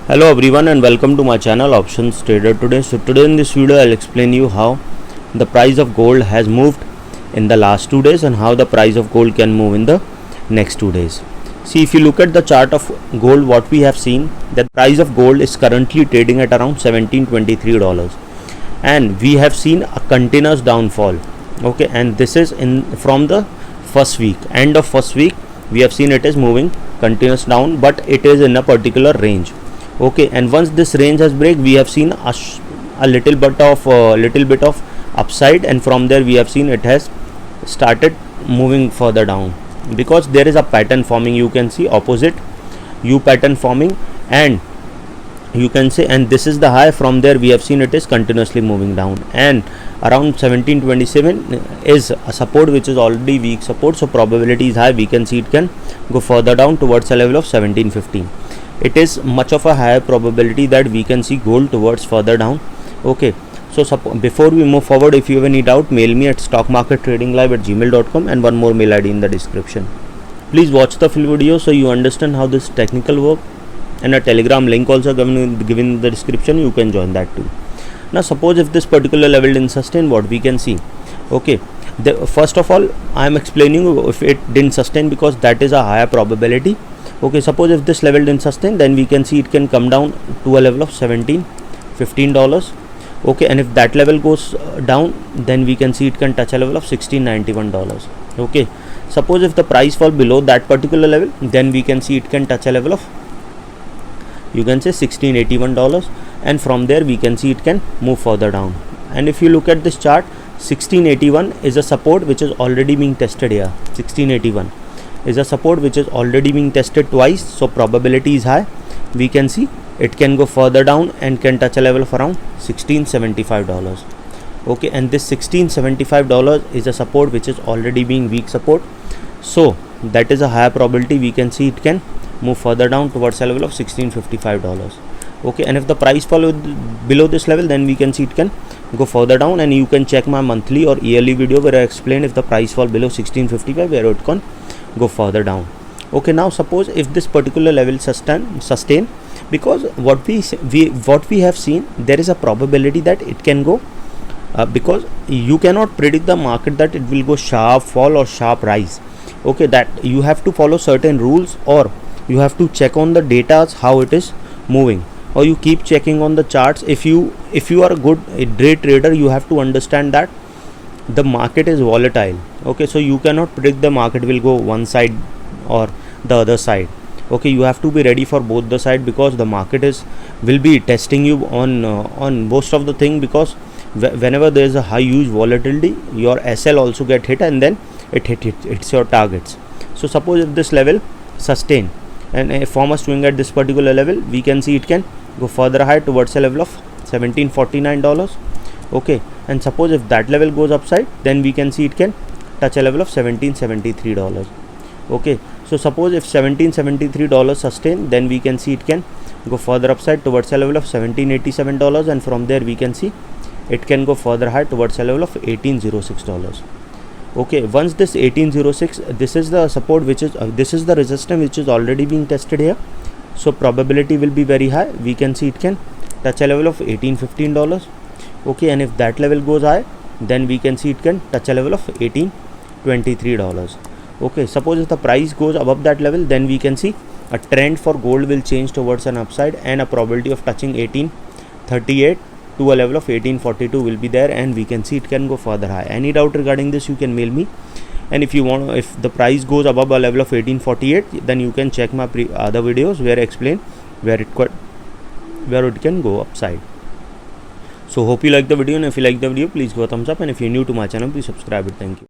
Hello everyone and welcome to my channel Options Trader Today. So today in this video I'll explain you how the price of gold has moved in the last 2 days and how the price of gold can move in the next 2 days. See, if you look at the chart of gold, what we have seen, that the price of gold is currently trading at around $1723 and we have seen a continuous downfall. Okay, and this is from the first week, end of first week. We have seen it is moving continuous down, but it is in a particular range. Okay, and once this range has break, we have seen a little bit of upside, and from there we have seen it has started moving further down because there is a pattern forming. You can see opposite U pattern forming, and you can say, and this is the high. From there we have seen it is continuously moving down, and around 1727 is a support which is already weak support, so probability is high. We can see it can go further down towards a level of 1715. It is much of a higher probability that we can see gold towards further down. Okay, so before we move forward, if you have any doubt, mail me at stockmarkettradinglive@gmail.com and one more mail ID in the description. Please watch the full video so you understand how this technical work, and a telegram link also given in the description. You can join that too. Now suppose if this particular level didn't sustain, what we can see. Okay, first of all I am explaining you if it didn't sustain because that is a higher probability. Okay, suppose if this level didn't sustain, then we can see it can come down to a level of $1715. Okay, and if that level goes down, then we can see it can touch a level of $1691. Okay, suppose if the price fall below that particular level, then we can see it can touch a level of, you can say, $1681, and from there we can see it can move further down. And if you look at this chart, 1681 is a support which is already being tested here. 1681 is a support which is already being tested twice, so probability is high. We can see it can go further down and can touch a level of around $1675. Okay, and this $1675 is a support which is already being weak support, so that is a higher probability. We can see it can move further down towards a level of $1655. Okay, and if the price fall below this level, then we can see it can go further down, and you can check my monthly or yearly video where I explain if the price fall below 1655 where it can go further down. Okay, now suppose if this particular level sustain, because what we have seen, there is a probability that it can go because you cannot predict the market that it will go sharp fall or sharp rise. Okay, that you have to follow certain rules, or you have to check on the data how it is moving, or you keep checking on the charts. If you are a day trader, you have to understand that the market is volatile. Okay, so you cannot predict the market will go one side or the other side. Okay, you have to be ready for both the side, because the market will be testing you on most of the thing, because whenever there is a huge volatility, your SL also get hit, and then it's your targets. So suppose if this level sustain and form a swing at this particular level, we can see it can go further high towards a level of $1749. Okay, and suppose if that level goes upside, then we can see it can touch a level of $1773. Okay, so suppose if $1773 sustain, then we can see it can go further upside towards a level of $1787, and from there we can see it can go further high towards a level of $1806. Okay, once this 1806, this is the support which is this is the resistance which is already being tested here, so probability will be very high. We can see it can touch a level of $1815. Okay, and if that level goes high, then we can see it can touch a level of $1823. Okay, suppose if the price goes above that level, then we can see a trend for gold will change towards an upside, and a probability of touching 1838 to a level of 1842 will be there, and we can see it can go further high. Any doubt regarding this, you can mail me, and if the price goes above a level of 1848, then you can check my other videos where I explain where it can go upside. So hope you like the video, and if you like the video, please go thumbs up, and if you're new to my channel, please subscribe it. Thank you.